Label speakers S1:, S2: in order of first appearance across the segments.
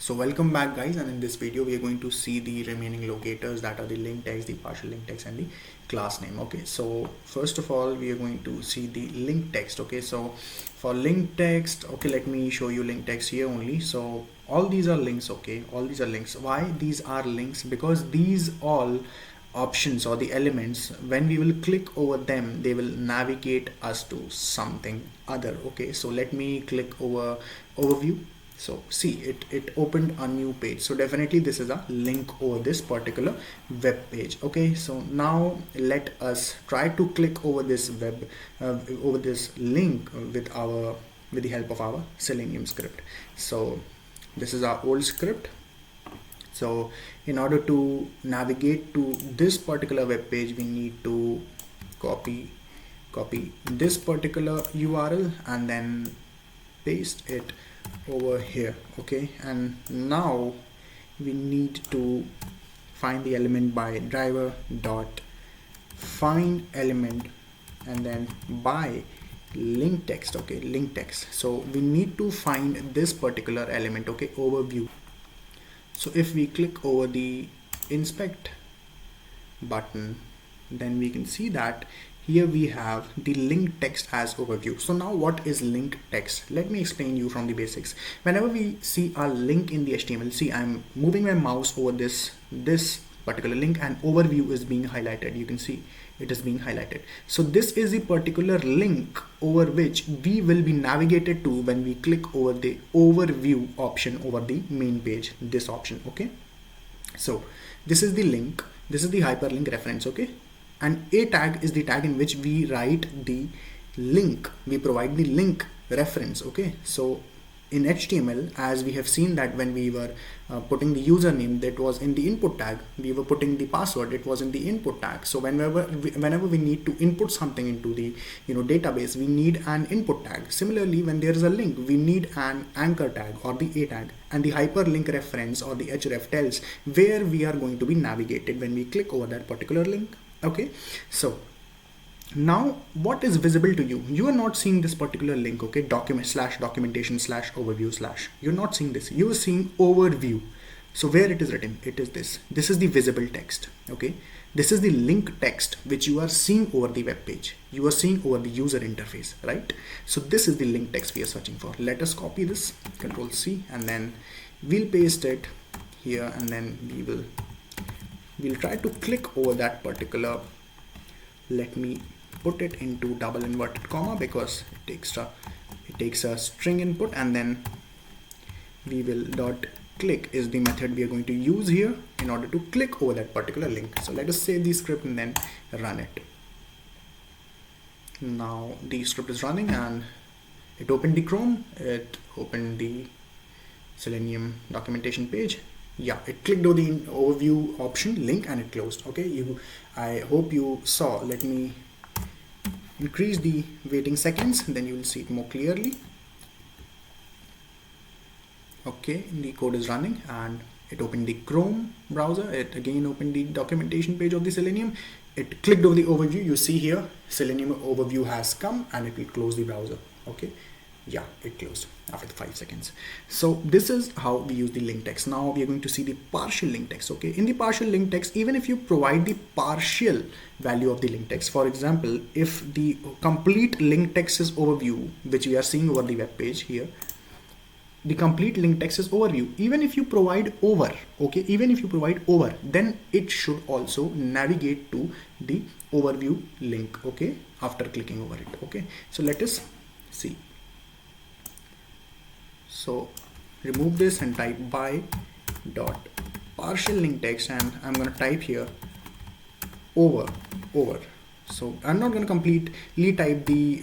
S1: So welcome back guys, and in this video we are going to see the remaining locators, that are the link text, the partial link text and the class name. Okay, so first of all we are going to see the link text. Okay, so for link text, okay, let me show you link text here only. So all these are links. Okay, all these are links. Why these are links? Because these all options or the elements, when we will click over them, they will navigate us to something other. Okay, so let me click over overview. So see, it opened a new page, so definitely this is a link over this particular web page. Okay, so now let us try to click over this over this link with the help of our Selenium script. So this is our old script. So in order to navigate to this particular web page, we need to copy this particular URL and then paste it over here. Okay, and now we need to find the element by driver dot find element and then by link text. Okay, link text. So we need to find this particular element. Okay, overview. So if we click over the inspect button, then we can see that here we have the link text as overview. So now what is link text? Let me explain you from the basics. Whenever we see a link in the HTML, see, I'm moving my mouse over this particular link and overview is being highlighted. You can see it is being highlighted. So this is the particular link over which we will be navigated to when we click over the overview option over the main page, this option. Okay, so this is the link, this is the hyperlink reference. Okay, and a tag is the tag in which we write the link, we provide the link reference. Okay, so in HTML, as we have seen that when we were putting the username, that was in the input tag, we were putting the password, it was in the input tag. So whenever we need to input something into the database, we need an input tag. Similarly, when there is a link, we need an anchor tag or the a tag, and the hyperlink reference or the href tells where we are going to be navigated when we click over that particular link. Okay, so now what is visible to you? You are not seeing this particular link. Okay, documentation/overview/, you're not seeing this, you are seeing overview. So where it is written, it is this is the visible text. Okay, this is the link text which you are seeing over the web page, you are seeing over the user interface, right? So this is the link text we are searching for. Let us copy this, Control C, and then we'll paste it here, and then we'll try to click over that particular, let me put it into double inverted comma because it takes a string input, and then we will dot click is the method we are going to use here in order to click over that particular link. So let us save the script and then run it. Now the script is running and it opened the Chrome, it opened the Selenium documentation page. Yeah, it clicked over the overview option link and it closed. Okay, I hope you saw. Let me increase the waiting seconds, then you will see it more clearly. Okay, the code is running and it opened the Chrome browser. It again opened the documentation page of the Selenium. It clicked over the overview. You see here Selenium overview has come and it will close the browser. Okay, yeah, it closed after 5 seconds. So this is how we use the link text. Now we are going to see the partial link text. Okay, in the partial link text, even if you provide the partial value of the link text, for example, if the complete link text is overview, which we are seeing over the web page here, the complete link text is overview. Even if you provide over, okay, even if you provide over, then it should also navigate to the overview link. Okay, after clicking over it. Okay, so let us see. So remove this and type by dot partial link text, and I'm going to type here over. So I'm not going to completely type the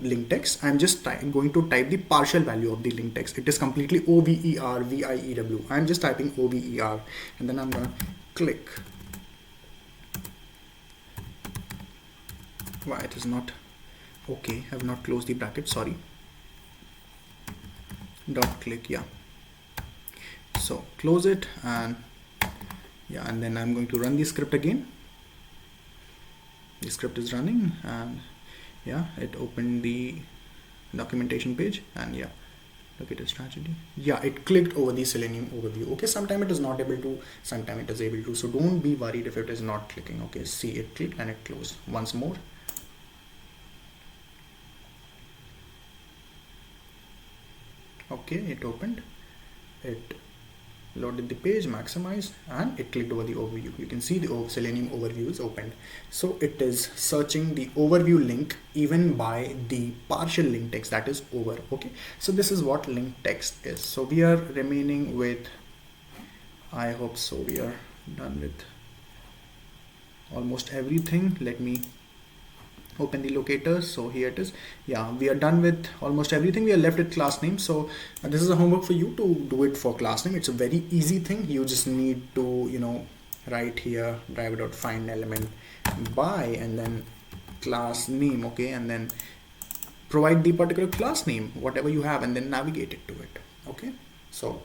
S1: link text. I'm just going to type the partial value of the link text. It is completely overview. I'm just typing over, and then I'm going to click. Why it is not okay? I have not closed the bracket, sorry. Dot click, yeah. So close it, and yeah, and then I'm going to run the script again. The script is running, and yeah, it opened the documentation page, and yeah, Locator strategy. Yeah, it clicked over the Selenium overview. Okay, sometime it is not able to, sometime it is able to. So don't be worried if it is not clicking. Okay, see, it clicked and it closed. Once more. Okay, it opened. It loaded the page, maximized, and it clicked over the overview. You can see the Selenium overview is opened. So it is searching the overview link even by the partial link text, that is over. Okay, so this is what link text is. So we are remaining with, I hope so, we are done with almost everything. Let me open the locators. So here it is. Yeah, we are done with almost everything. We are left with class name. So this is a homework for you to do it for class name. It's a very easy thing. You just need to, write here driver.find element by and then class name. Okay, and then provide the particular class name, whatever you have, and then navigate it to it. Okay, so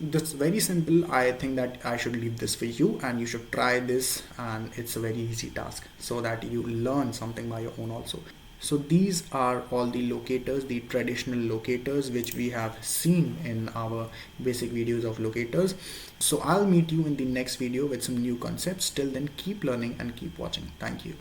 S1: that's very simple. I think that I should leave this for you, and you should try this, and it's a very easy task so that you learn something by your own also. So these are all the locators, the traditional locators which we have seen in our basic videos of locators. So I'll meet you in the next video with some new concepts. Till then, keep learning and keep watching. Thank you.